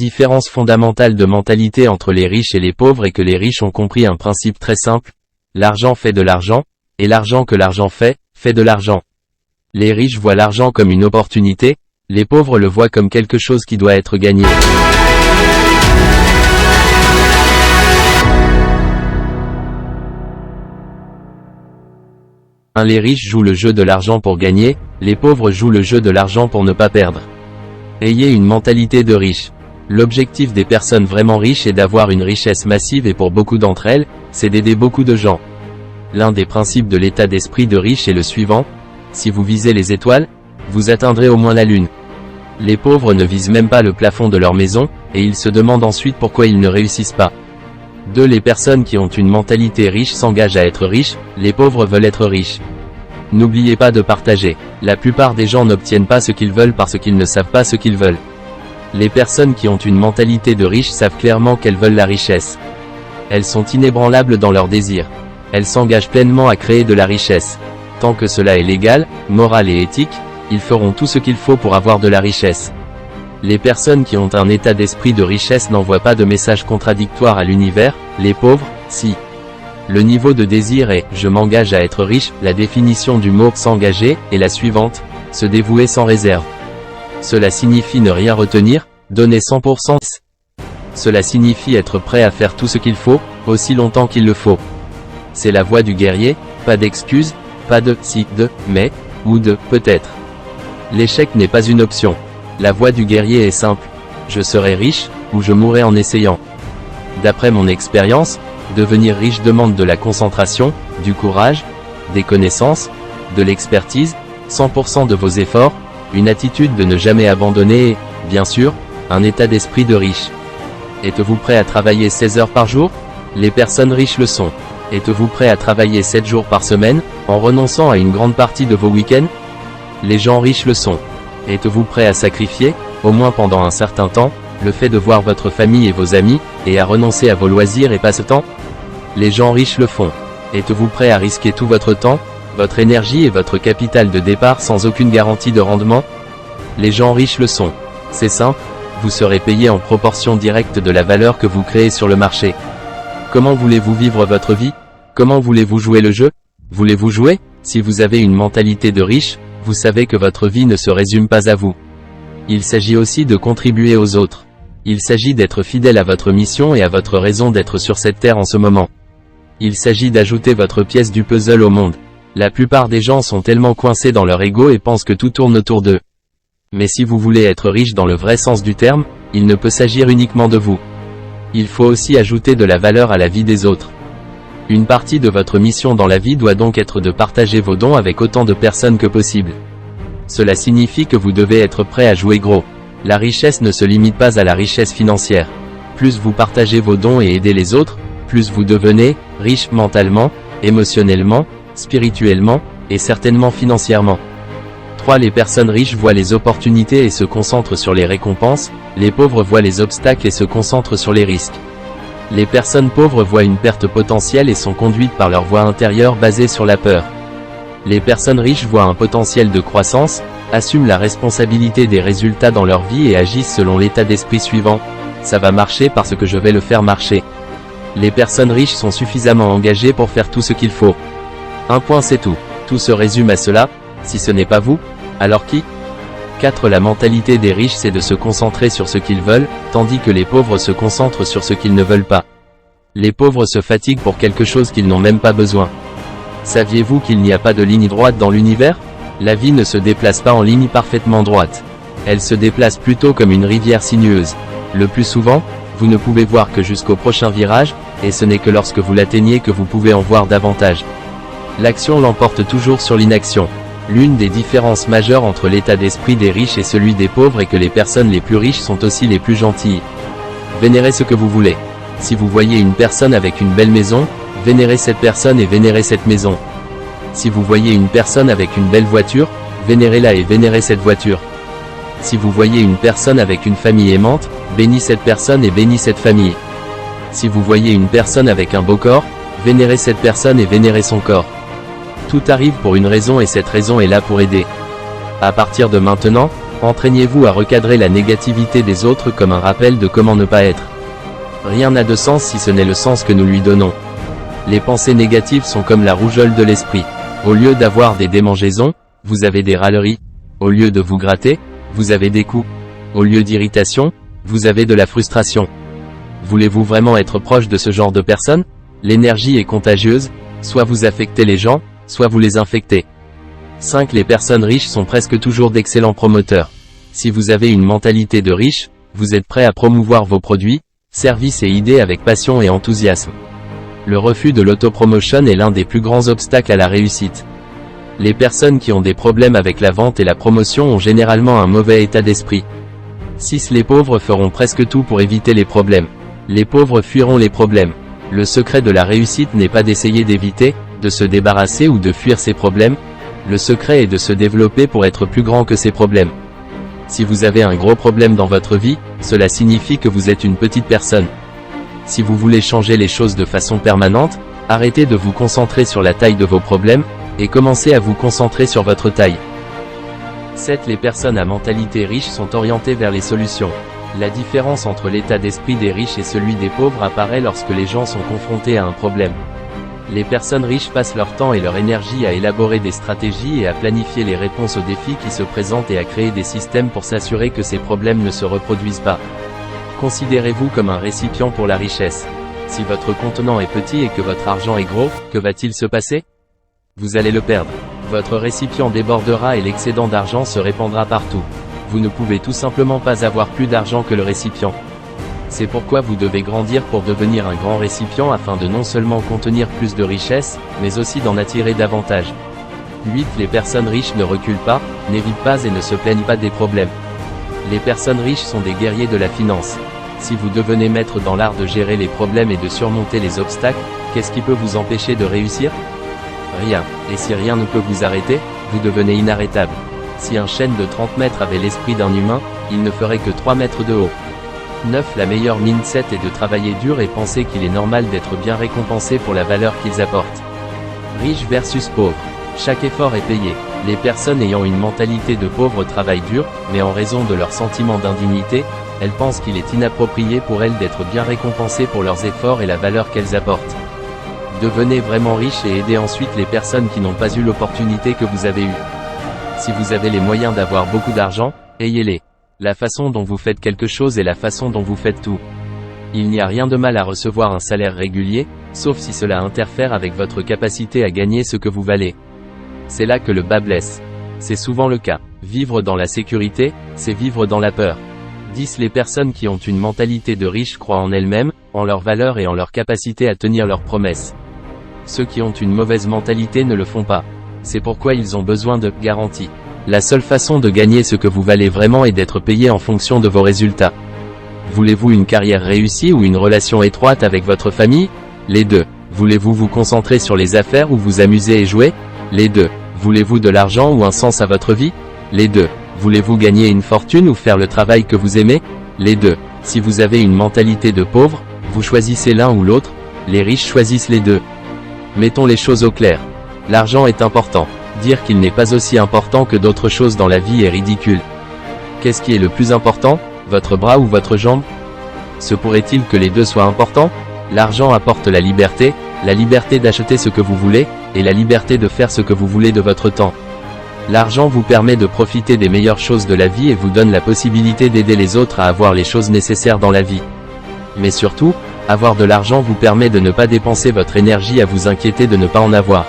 différence fondamentale de mentalité entre les riches et les pauvres est que les riches ont compris un principe très simple. L'argent fait de l'argent, et l'argent que l'argent fait de l'argent. Les riches voient l'argent comme une opportunité, les pauvres le voient comme quelque chose qui doit être gagné. Les riches jouent le jeu de l'argent pour gagner, les pauvres jouent le jeu de l'argent pour ne pas perdre. Ayez une mentalité de riche. L'objectif des personnes vraiment riches est d'avoir une richesse massive et pour beaucoup d'entre elles, c'est d'aider beaucoup de gens. L'un des principes de l'état d'esprit de riche est le suivant: si vous visez les étoiles, vous atteindrez au moins la lune. Les pauvres ne visent même pas le plafond de leur maison, et ils se demandent ensuite pourquoi ils ne réussissent pas. 2. Les personnes qui ont une mentalité riche s'engagent à être riches, les pauvres veulent être riches. N'oubliez pas de partager. La plupart des gens n'obtiennent pas ce qu'ils veulent parce qu'ils ne savent pas ce qu'ils veulent. Les personnes qui ont une mentalité de riche savent clairement qu'elles veulent la richesse. Elles sont inébranlables dans leurs désirs. Elles s'engagent pleinement à créer de la richesse. Tant que cela est légal, moral et éthique, ils feront tout ce qu'il faut pour avoir de la richesse. Les personnes qui ont un état d'esprit de richesse n'envoient pas de messages contradictoires à l'univers, les pauvres, si. Le niveau de désir est « je m'engage à être riche », la définition du mot « s'engager » est la suivante: se dévouer sans réserve. Cela signifie ne rien retenir, donner 100%. Cela signifie être prêt à faire tout ce qu'il faut, aussi longtemps qu'il le faut. C'est la voie du guerrier, pas d'excuses, pas de « si », de « mais » ou de « peut-être ». L'échec n'est pas une option. La voie du guerrier est simple: je serai riche, ou je mourrai en essayant. D'après mon expérience, devenir riche demande de la concentration, du courage, des connaissances, de l'expertise, 100% de vos efforts, une attitude de ne jamais abandonner et, bien sûr, un état d'esprit de riche. Êtes-vous prêt à travailler 16 heures par jour? Les personnes riches le sont. Êtes-vous prêt à travailler 7 jours par semaine, en renonçant à une grande partie de vos week-ends? Les gens riches le sont. Êtes-vous prêt à sacrifier, au moins pendant un certain temps, le fait de voir votre famille et vos amis, et à renoncer à vos loisirs et passe-temps? Les gens riches le font. Êtes-vous prêt à risquer tout votre temps, votre énergie et votre capital de départ sans aucune garantie de rendement? Les gens riches le sont. C'est simple, vous serez payé en proportion directe de la valeur que vous créez sur le marché. Comment voulez-vous vivre votre vie? Comment voulez-vous jouer le jeu? Voulez-vous jouer? Si vous avez une mentalité de riche, vous savez que votre vie ne se résume pas à vous. Il s'agit aussi de contribuer aux autres. Il s'agit d'être fidèle à votre mission et à votre raison d'être sur cette terre en ce moment. Il s'agit d'ajouter votre pièce du puzzle au monde. La plupart des gens sont tellement coincés dans leur ego et pensent que tout tourne autour d'eux. Mais si vous voulez être riche dans le vrai sens du terme, il ne peut s'agir uniquement de vous. Il faut aussi ajouter de la valeur à la vie des autres. Une partie de votre mission dans la vie doit donc être de partager vos dons avec autant de personnes que possible. Cela signifie que vous devez être prêt à jouer gros. La richesse ne se limite pas à la richesse financière. Plus vous partagez vos dons et aidez les autres, plus vous devenez riche mentalement, émotionnellement, spirituellement, et certainement financièrement. 3. Les personnes riches voient les opportunités et se concentrent sur les récompenses, les pauvres voient les obstacles et se concentrent sur les risques. Les personnes pauvres voient une perte potentielle et sont conduites par leur voie intérieure basée sur la peur. Les personnes riches voient un potentiel de croissance, assument la responsabilité des résultats dans leur vie et agissent selon l'état d'esprit suivant: ça va marcher parce que je vais le faire marcher. Les personnes riches sont suffisamment engagées pour faire tout ce qu'il faut. Un point, c'est tout. Tout se résume à cela. Si ce n'est pas vous, alors qui? 4. La mentalité des riches, c'est de se concentrer sur ce qu'ils veulent, tandis que les pauvres se concentrent sur ce qu'ils ne veulent pas. Les pauvres se fatiguent pour quelque chose qu'ils n'ont même pas besoin. Saviez-vous qu'il n'y a pas de ligne droite dans l'univers? La vie ne se déplace pas en ligne parfaitement droite. Elle se déplace plutôt comme une rivière sinueuse. Le plus souvent, vous ne pouvez voir que jusqu'au prochain virage, et ce n'est que lorsque vous l'atteignez que vous pouvez en voir davantage. L'action l'emporte toujours sur l'inaction. L'une des différences majeures entre l'état d'esprit des riches et celui des pauvres est que les personnes les plus riches sont aussi les plus gentilles. Vénérez ce que vous voulez. Si vous voyez une personne avec une belle maison, vénérez cette personne et vénérez cette maison. Si vous voyez une personne avec une belle voiture, vénérez-la et vénérez cette voiture. Si vous voyez une personne avec une famille aimante, bénis cette personne et bénis cette famille. Si vous voyez une personne avec un beau corps, vénérez cette personne et vénérez son corps. Tout arrive pour une raison et cette raison est là pour aider. À partir de maintenant, Entraînez-vous à recadrer la négativité des autres comme un rappel de comment ne pas être. Rien n'a de sens si ce n'est le sens que nous lui donnons. Les pensées négatives sont comme la rougeole de l'esprit. Au lieu d'avoir des démangeaisons, vous avez des râleries. Au lieu de vous gratter, vous avez des coups. Au lieu d'irritation, vous avez de la frustration. Voulez-vous vraiment être proche de ce genre de personnes? L'énergie est contagieuse, soit vous affectez les gens, soit vous les infectez. 5. Les personnes riches sont presque toujours d'excellents promoteurs. Si vous avez une mentalité de riche, vous êtes prêt à promouvoir vos produits, services et idées avec passion et enthousiasme. Le refus de l'autopromotion est l'un des plus grands obstacles à la réussite. Les personnes qui ont des problèmes avec la vente et la promotion ont généralement un mauvais état d'esprit. 6. Les pauvres feront presque tout pour éviter les problèmes. Les pauvres fuiront les problèmes. Le secret de la réussite n'est pas d'essayer d'éviter, de se débarrasser ou de fuir ces problèmes. Le secret est de se développer pour être plus grand que ces problèmes. Si vous avez un gros problème dans votre vie, cela signifie que vous êtes une petite personne. Si vous voulez changer les choses de façon permanente, arrêtez de vous concentrer sur la taille de vos problèmes, et commencez à vous concentrer sur votre taille. 7. Les personnes à mentalité riche sont orientées vers les solutions. La différence entre l'état d'esprit des riches et celui des pauvres apparaît lorsque les gens sont confrontés à un problème. Les personnes riches passent leur temps et leur énergie à élaborer des stratégies et à planifier les réponses aux défis qui se présentent et à créer des systèmes pour s'assurer que ces problèmes ne se reproduisent pas. Considérez-vous comme un récipient pour la richesse. Si votre contenant est petit et que votre argent est gros, que va-t-il se passer? Vous allez le perdre. Votre récipient débordera et l'excédent d'argent se répandra partout. Vous ne pouvez tout simplement pas avoir plus d'argent que le récipient. C'est pourquoi vous devez grandir pour devenir un grand récipient afin de non seulement contenir plus de richesses, mais aussi d'en attirer davantage. 8. Les personnes riches ne reculent pas, n'évitent pas et ne se plaignent pas des problèmes. Les personnes riches sont des guerriers de la finance. Si vous devenez maître dans l'art de gérer les problèmes et de surmonter les obstacles, qu'est-ce qui peut vous empêcher de réussir? Rien. Et si rien ne peut vous arrêter, vous devenez inarrêtable. Si un chêne de 30 mètres avait l'esprit d'un humain, il ne ferait que 3 mètres de haut. 9. La meilleure mindset est de travailler dur et penser qu'il est normal d'être bien récompensé pour la valeur qu'ils apportent. Riche versus pauvre. Chaque effort est payé. Les personnes ayant une mentalité de pauvre travaillent dur, mais en raison de leur sentiment d'indignité, elles pensent qu'il est inapproprié pour elles d'être bien récompensées pour leurs efforts et la valeur qu'elles apportent. Devenez vraiment riche et aidez ensuite les personnes qui n'ont pas eu l'opportunité que vous avez eue. Si vous avez les moyens d'avoir beaucoup d'argent, ayez-les. La façon dont vous faites quelque chose est la façon dont vous faites tout. Il n'y a rien de mal à recevoir un salaire régulier, sauf si cela interfère avec votre capacité à gagner ce que vous valez. C'est là que le bât blesse. C'est souvent le cas. Vivre dans la sécurité, c'est vivre dans la peur. 10. Les personnes qui ont une mentalité de riche croient en elles-mêmes, en leurs valeurs et en leur capacité à tenir leurs promesses. Ceux qui ont une mauvaise mentalité ne le font pas. C'est pourquoi ils ont besoin de garanties. La seule façon de gagner ce que vous valez vraiment est d'être payé en fonction de vos résultats. Voulez-vous une carrière réussie ou une relation étroite avec votre famille? Les deux. Voulez-vous vous concentrer sur les affaires ou vous amuser et jouer? Les deux. Voulez-vous de l'argent ou un sens à votre vie? Les deux. Voulez-vous gagner une fortune ou faire le travail que vous aimez? Les deux. Si vous avez une mentalité de pauvre, vous choisissez l'un ou l'autre, les riches choisissent les deux. Mettons les choses au clair. L'argent est important. Dire qu'il n'est pas aussi important que d'autres choses dans la vie est ridicule. Qu'est-ce qui est le plus important, votre bras ou votre jambe? Se pourrait-il que les deux soient importants? L'argent apporte la liberté d'acheter ce que vous voulez, et la liberté de faire ce que vous voulez de votre temps. L'argent vous permet de profiter des meilleures choses de la vie et vous donne la possibilité d'aider les autres à avoir les choses nécessaires dans la vie. Mais surtout, avoir de l'argent vous permet de ne pas dépenser votre énergie à vous inquiéter de ne pas en avoir.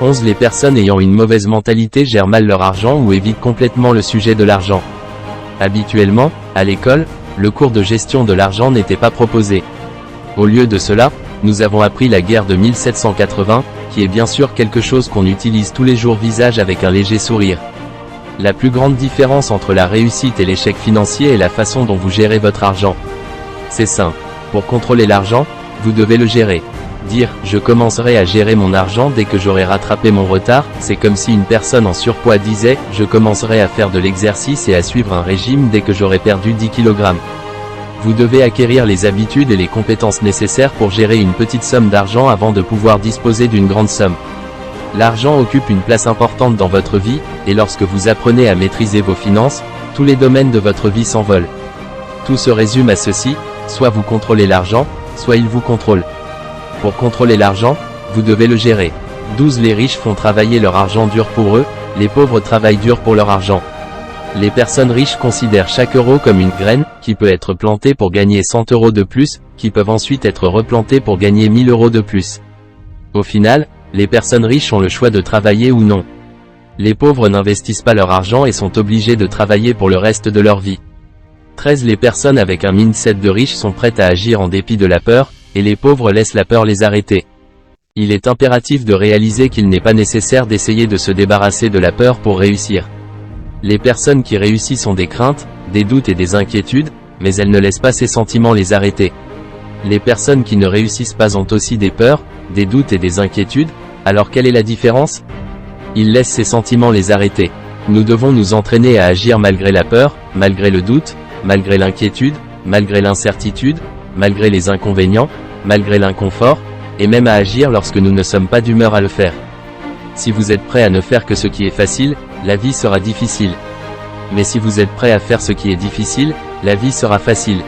11. Les personnes ayant une mauvaise mentalité gèrent mal leur argent ou évitent complètement le sujet de l'argent. Habituellement, à l'école, le cours de gestion de l'argent n'était pas proposé. Au lieu de cela, nous avons appris la guerre de 1780, qui est bien sûr quelque chose qu'on utilise tous les jours visage avec un léger sourire. La plus grande différence entre la réussite et l'échec financier est la façon dont vous gérez votre argent. C'est simple. Pour contrôler l'argent, vous devez le gérer. Dire « je commencerai à gérer mon argent dès que j'aurai rattrapé mon retard », c'est comme si une personne en surpoids disait « je commencerai à faire de l'exercice et à suivre un régime dès que j'aurai perdu 10 kg ». Vous devez acquérir les habitudes et les compétences nécessaires pour gérer une petite somme d'argent avant de pouvoir disposer d'une grande somme. L'argent occupe une place importante dans votre vie, et lorsque vous apprenez à maîtriser vos finances, Tous les domaines de votre vie s'envolent. Tout se résume à ceci, soit vous contrôlez l'argent, soit il vous contrôle. Pour contrôler l'argent, vous devez le gérer. 12 Les riches font travailler leur argent dur pour eux, les pauvres travaillent dur pour leur argent. Les personnes riches considèrent chaque euro comme une graine, qui peut être plantée pour gagner 100 euros de plus, qui peuvent ensuite être replantées pour gagner 1000 euros de plus. Au final, les personnes riches ont le choix de travailler ou non. Les pauvres n'investissent pas leur argent et sont obligés de travailler pour le reste de leur vie. 13 Les personnes avec un mindset de riche sont prêtes à agir en dépit de la peur, et les pauvres laissent la peur les arrêter. Il est impératif de réaliser qu'il n'est pas nécessaire d'essayer de se débarrasser de la peur pour réussir. Les personnes qui réussissent ont des craintes, des doutes et des inquiétudes, mais elles ne laissent pas ces sentiments les arrêter. Les personnes qui ne réussissent pas ont aussi des peurs, des doutes et des inquiétudes, alors quelle est la différence? Ils laissent ces sentiments les arrêter. Nous devons nous entraîner à agir malgré la peur, malgré le doute, malgré l'inquiétude, malgré l'incertitude, malgré les inconvénients, malgré l'inconfort, et même à agir lorsque nous ne sommes pas d'humeur à le faire. Si vous êtes prêt à ne faire que ce qui est facile, la vie sera difficile. Mais si vous êtes prêt à faire ce qui est difficile, la vie sera facile.